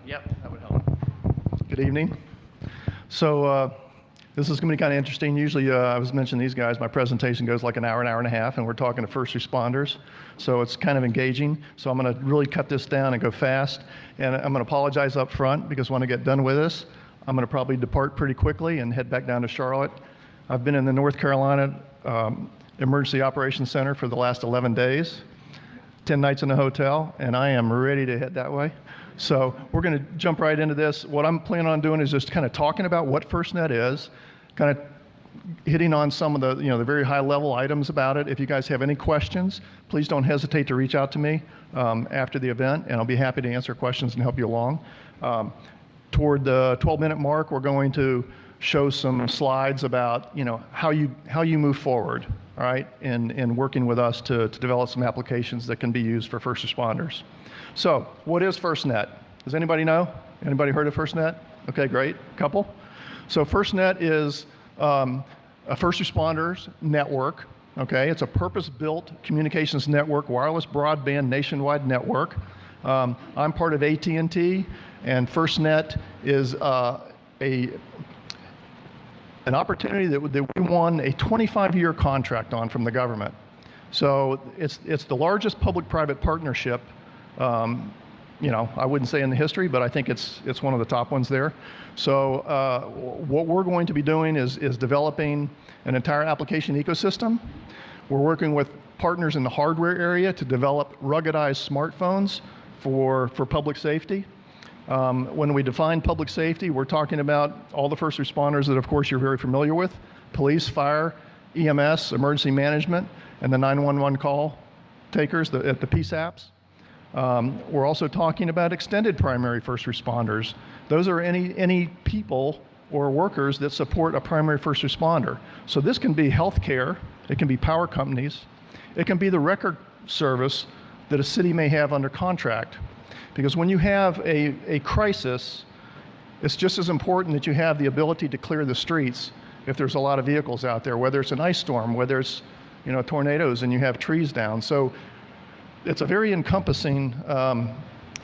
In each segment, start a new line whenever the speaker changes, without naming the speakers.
Yep, that would help.
Good evening. So this is going to be kind of interesting. Usually, I was mentioning these guys, my presentation goes like an hour and a half, and we're talking to first responders. So it's kind of engaging. So I'm going to really cut this down and go fast. And I'm going to apologize up front because when I get done with this, I'm going to probably depart pretty quickly and head back down to Charlotte. I've been in the North Carolina Emergency Operations Center for the last 11 days, 10 nights in a hotel, and I am ready to head that way. So we're going to jump right into this. What I'm planning on doing is just kind of talking about what FirstNet is, kind of hitting on some of the, the very high level items about it. If you guys have any questions, please don't hesitate to reach out to me after the event, and I'll be happy to answer questions and help you along. Toward the 12-minute mark, we're going to show some slides about, how you move forward, all right, in working with us to develop some applications that can be used for first responders. So, what is FirstNet? Does anybody know? Anybody heard of FirstNet? Okay, great. Couple. So, FirstNet is a first responders network. Okay, it's a purpose-built communications network, wireless broadband nationwide network. I'm part of AT&T, and FirstNet is an opportunity that we won a 25-year contract on from the government. So it's the largest public-private partnership. I wouldn't say in the history, but I think it's one of the top ones there. So what we're going to be doing is developing an entire application ecosystem. We're working with partners in the hardware area to develop ruggedized smartphones for public safety. When we define public safety, we're talking about all the first responders that, of course, you're very familiar with: police, fire, EMS, emergency management, and the 911 call takers, the PSAPs. We're also talking about extended primary first responders. Those are any people or workers that support a primary first responder. So this can be healthcare, it can be power companies, it can be the record service that a city may have under contract. Because when you have a crisis, it's just as important that you have the ability to clear the streets if there's a lot of vehicles out there, whether it's an ice storm, whether it's tornadoes and you have trees down. So it's a very encompassing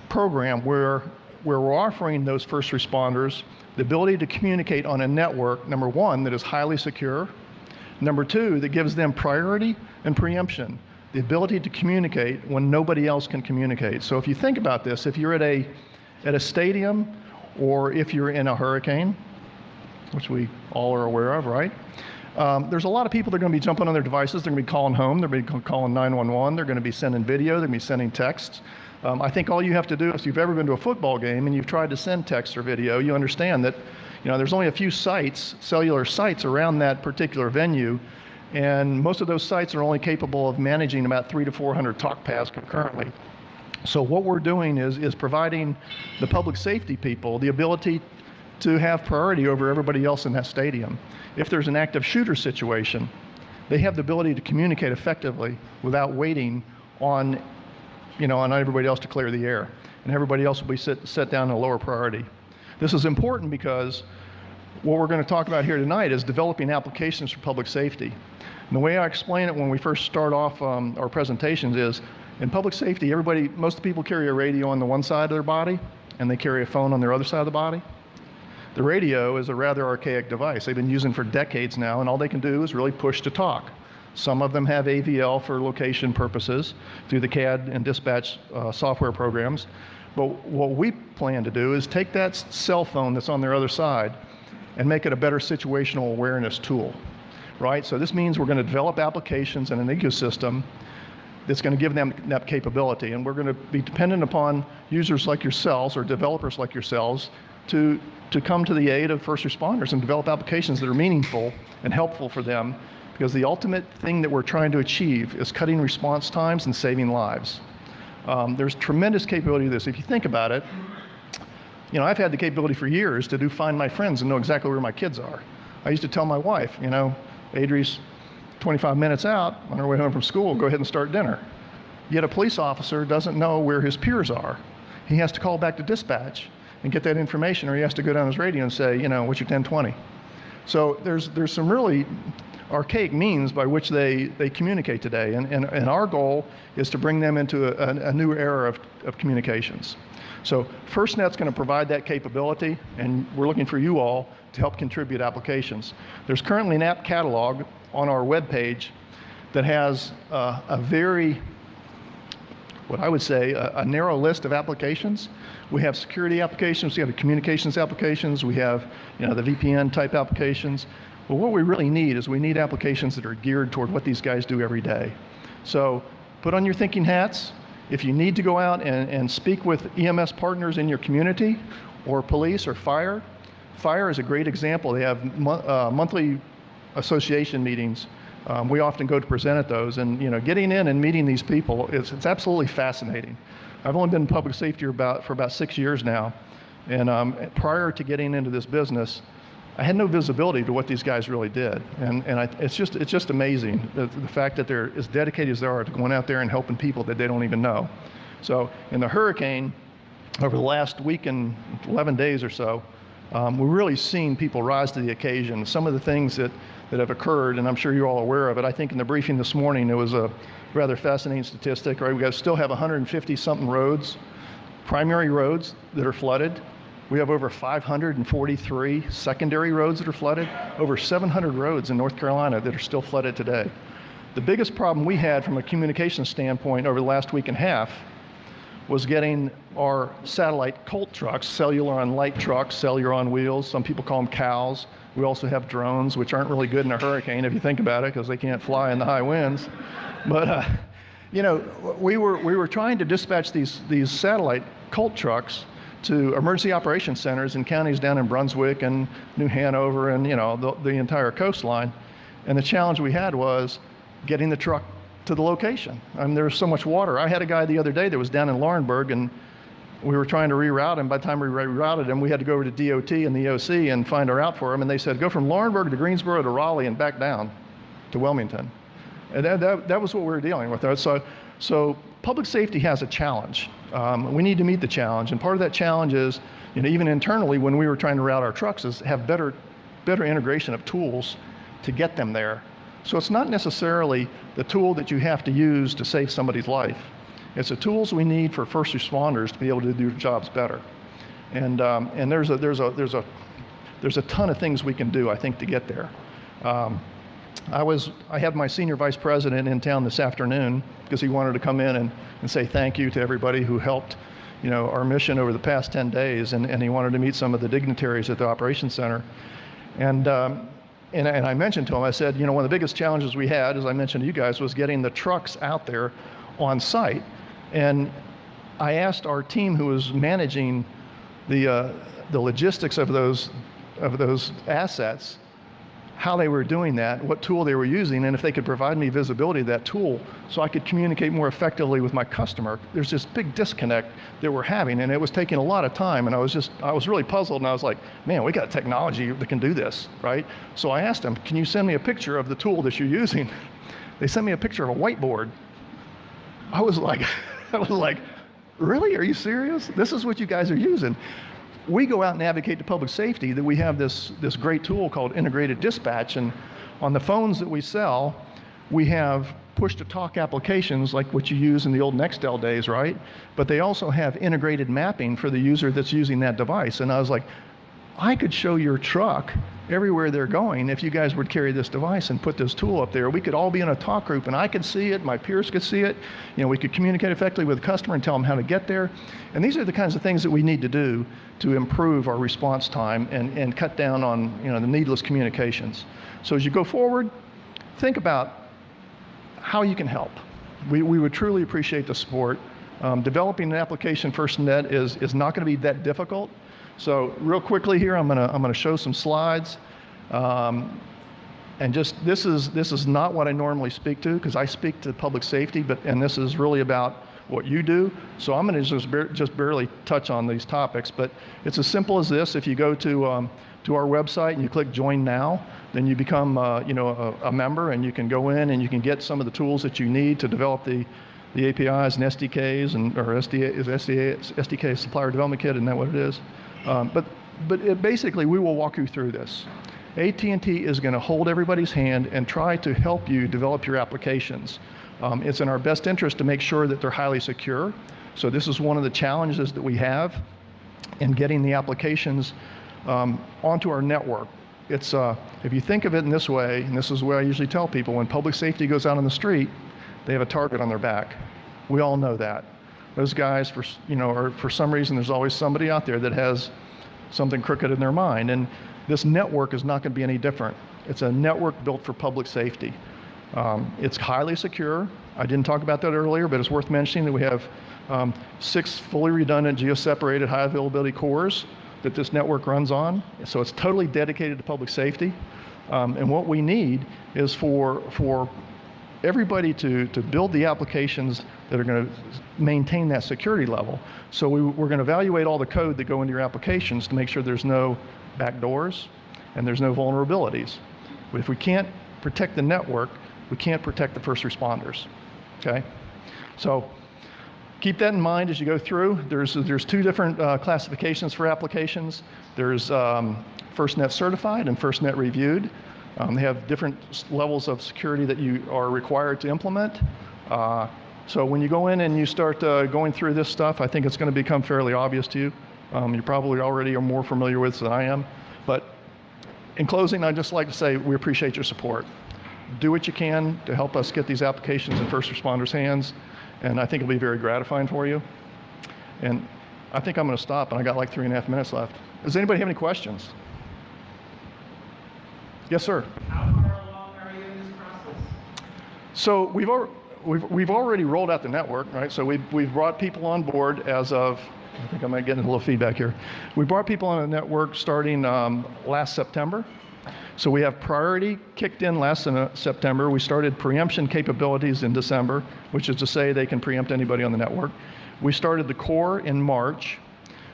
program where we're offering those first responders the ability to communicate on a network, number one, that is highly secure, number two, that gives them priority and preemption, the ability to communicate when nobody else can communicate. So if you think about this, if you're at a stadium or if you're in a hurricane, which we all are aware of, right? There's a lot of people that are going to be jumping on their devices. They're going to be calling home. They're going to be calling 911. They're going to be sending video. They're going to be sending texts. I think all you have to do, if you've ever been to a football game and you've tried to send text or video, you understand that there's only a few sites, cellular sites around that particular venue, and most of those sites are only capable of managing about 300 to 400 talk paths concurrently. So what we're doing is providing the public safety people the ability to have priority over everybody else in that stadium. If there's an active shooter situation, they have the ability to communicate effectively without waiting on everybody else to clear the air, and everybody else will be set down in a lower priority. This is important because what we're going to talk about here tonight is developing applications for public safety. And the way I explain it when we first start off our presentations is, in public safety, most people carry a radio on the one side of their body, and they carry a phone on their other side of the body. The radio is a rather archaic device they've been using for decades now, and all they can do is really push to talk. Some of them have AVL for location purposes through the CAD and dispatch software programs. But what we plan to do is take that cell phone that's on their other side and make it a better situational awareness tool, right? So this means we're going to develop applications in an ecosystem that's going to give them that capability. And we're going to be dependent upon users like yourselves or developers like yourselves to come to the aid of first responders and develop applications that are meaningful and helpful for them, because the ultimate thing that we're trying to achieve is cutting response times and saving lives. There's tremendous capability to this. If you think about it, I've had the capability for years to find my friends and know exactly where my kids are. I used to tell my wife, Adri's 25 minutes out on her way home from school, go ahead and start dinner. Yet a police officer doesn't know where his peers are. He has to call back to dispatch and get that information, or he has to go down his radio and say, what's your 1020? So there's some really archaic means by which they communicate today. And our goal is to bring them into a new era of communications. So FirstNet's going to provide that capability, and we're looking for you all to help contribute applications. There's currently an app catalog on our webpage that has a very, what I would say, a narrow list of applications. We have security applications, we have the communications applications, we have the VPN type applications. But what we really need is we need applications that are geared toward what these guys do every day. So put on your thinking hats. If you need to go out and speak with EMS partners in your community, or police or fire, fire is a great example. They have monthly association meetings. We often go to present at those, and getting in and meeting these people, it's absolutely fascinating. I've only been in public safety for about 6 years now, and prior to getting into this business, I had no visibility to what these guys really did, and it's just amazing the fact that they're as dedicated as they are to going out there and helping people that they don't even know. So in the hurricane, over the last week and 11 days or so, we've really seen people rise to the occasion. Some of the things that have occurred, and I'm sure you're all aware of it. I think in the briefing this morning, there was a rather fascinating statistic, right? We still have 150-something roads, primary roads, that are flooded. We have over 543 secondary roads that are flooded, over 700 roads in North Carolina that are still flooded today. The biggest problem we had from a communication standpoint over the last week and a half was getting our satellite Colt trucks, cellular on light trucks, cellular on wheels. Some people call them cows. We also have drones, which aren't really good in a hurricane if you think about it, because they can't fly in the high winds. But we were trying to dispatch these satellite Colt trucks to emergency operations centers in counties down in Brunswick and New Hanover and the entire coastline. And the challenge we had was getting the truck to the location. I mean, there was so much water. I had a guy the other day that was down in Laurinburg, and we were trying to reroute him. By the time we rerouted him, we had to go over to DOT and the OC and find a route for him. And they said, go from Laurinburg to Greensboro to Raleigh and back down to Wilmington. And that was what we were dealing with. So public safety has a challenge. We need to meet the challenge. And part of that challenge is, even internally, when we were trying to route our trucks, is have better integration of tools to get them there. So it's not necessarily the tool that you have to use to save somebody's life. It's the tools we need for first responders to be able to do their jobs better. And there's a ton of things we can do, I think, to get there. I had my senior vice president in town this afternoon because he wanted to come in and say thank you to everybody who helped our mission over the past 10 days, and he wanted to meet some of the dignitaries at the operations center. And I mentioned to him, I said, one of the biggest challenges we had, as I mentioned to you guys, was getting the trucks out there on site. And I asked our team who was managing the logistics of those assets how they were doing that, what tool they were using, and if they could provide me visibility of that tool so I could communicate more effectively with my customer. There's this big disconnect that we're having, and it was taking a lot of time, and I was really puzzled, and I was like, man, we got technology that can do this, right? So I asked them, can you send me a picture of the tool that you're using? They sent me a picture of a whiteboard. I was like, really? Are you serious? This is what you guys are using? We go out and advocate to public safety that we have this great tool called integrated dispatch, and on the phones that we sell, we have push-to-talk applications like what you use in the old Nextel days, right? But they also have integrated mapping for the user that's using that device. And I was like, I could show your truck everywhere they're going if you guys would carry this device and put this tool up there. We could all be in a talk group and I could see it, my peers could see it. We could communicate effectively with the customer and tell them how to get there. And these are the kinds of things that we need to do to improve our response time and cut down on the needless communications. So as you go forward, think about how you can help. We would truly appreciate the support. Developing an application FirstNet is not going to be that difficult. So real quickly here, I'm gonna show some slides, and just this is not what I normally speak to, because I speak to public safety, and this is really about what you do. So I'm gonna just barely touch on these topics, but it's as simple as this. If you go to our website and you click Join Now, then you become a member, and you can go in and you can get some of the tools that you need to develop the APIs and SDKs or SDK Supplier Development Kit, isn't that what it is? But basically, we will walk you through this. AT&T is going to hold everybody's hand and try to help you develop your applications. It's in our best interest to make sure that they're highly secure. So this is one of the challenges that we have in getting the applications onto our network. It's, if you think of it in this way, and this is what I usually tell people, when public safety goes out on the street, they have a target on their back. We all know that. Those guys, for some reason, there's always somebody out there that has something crooked in their mind. And this network is not going to be any different. It's a network built for public safety. It's highly secure. I didn't talk about that earlier, but it's worth mentioning that we have 6 fully redundant geo-separated high availability cores that this network runs on. So it's totally dedicated to public safety. And what we need is for everybody to build the applications that are going to maintain that security level. So we're going to evaluate all the code that go into your applications to make sure there's no backdoors and there's no vulnerabilities. If we can't protect the network, we can't protect the first responders, okay? So keep that in mind as you go through. There's 2 different classifications for applications. There's FirstNet certified and FirstNet reviewed. They have different levels of security that you are required to implement. So when you go in and you start going through this stuff, I think it's going to become fairly obvious to you. You probably already are more familiar with it than I am. But in closing, I'd just like to say we appreciate your support. Do what you can to help us get these applications in first responders' hands, and I think it'll be very gratifying for you. And I think I'm going to stop, and I got like 3.5 minutes left. Does anybody have any questions? Yes, sir.
How far along are you in this process?
So we've already rolled out the network, right? So we've brought people on board as of, I think I might get a little feedback here. We brought people on the network starting last September. So we have priority kicked in last September. We started preemption capabilities in December, which is to say they can preempt anybody on the network. We started the core in March.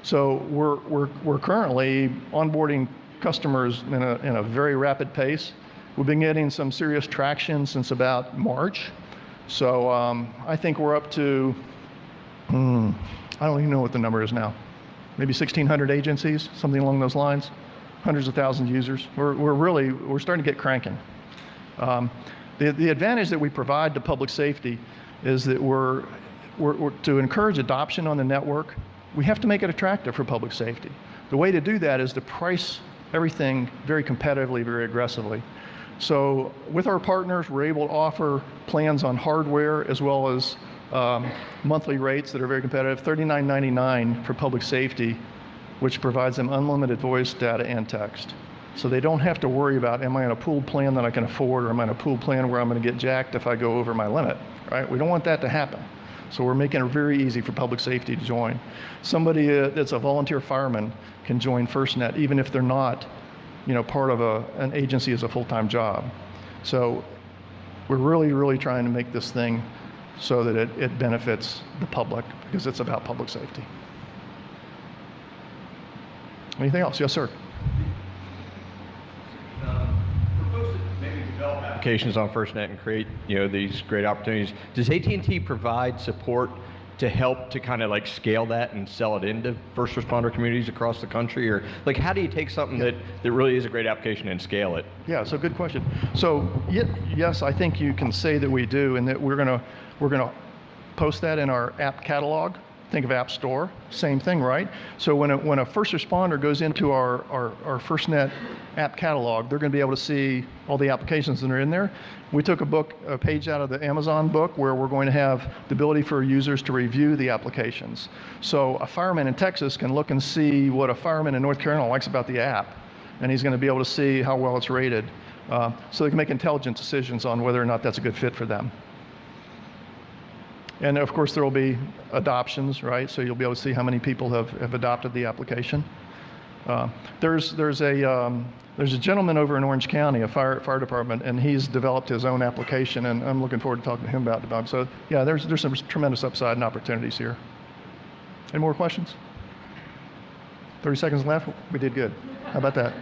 So we're currently onboarding customers in a very rapid pace. We've been getting some serious traction since about March. So I think we're up to, I don't even know what the number is now. Maybe 1,600 agencies, something along those lines. Hundreds of thousands of users. We're starting to get cranking. The advantage that we provide to public safety is that we're to encourage adoption on the network, we have to make it attractive for public safety. The way to do that is to price everything very competitively, very aggressively. So with our partners, we're able to offer plans on hardware as well as monthly rates that are very competitive, $39.99 for public safety, which provides them unlimited voice, data, and text. So they don't have to worry about, am I in a pooled plan that I can afford, or am I in a pooled plan where I'm going to get jacked if I go over my limit, right? We don't want that to happen. So we're making it very easy for public safety to join. Somebody that's a volunteer fireman can join FirstNet, even if they're not, part of an agency as a full-time job. So we're really trying to make this thing so that it benefits the public, because it's about public safety. Anything else? Yes, sir.
For folks that maybe develop applications on FirstNet and create, these great opportunities, does AT&T provide support to help to kind of like scale that and sell it into first responder communities across the country? Or like, how do you take something that really is a great application and scale it?
Yeah, so good question. So yes, I think you can say that we do, and that we're gonna post that in our app catalog. Think of App Store, same thing, right? So when a first responder goes into our FirstNet app catalog, they're going to be able to see all the applications that are in there. We took a page out of the Amazon book where we're going to have the ability for users to review the applications. So a fireman in Texas can look and see what a fireman in North Carolina likes about the app, and he's going to be able to see how well it's rated, so they can make intelligent decisions on whether or not that's a good fit for them. And of course, there will be adoptions, right? So you'll be able to see how many people have adopted the application. There's a gentleman over in Orange County, a fire department, and he's developed his own application, and I'm looking forward to talking to him about it. So yeah, there's some tremendous upside and opportunities here. Any more questions? 30 seconds left. We did good. How about that?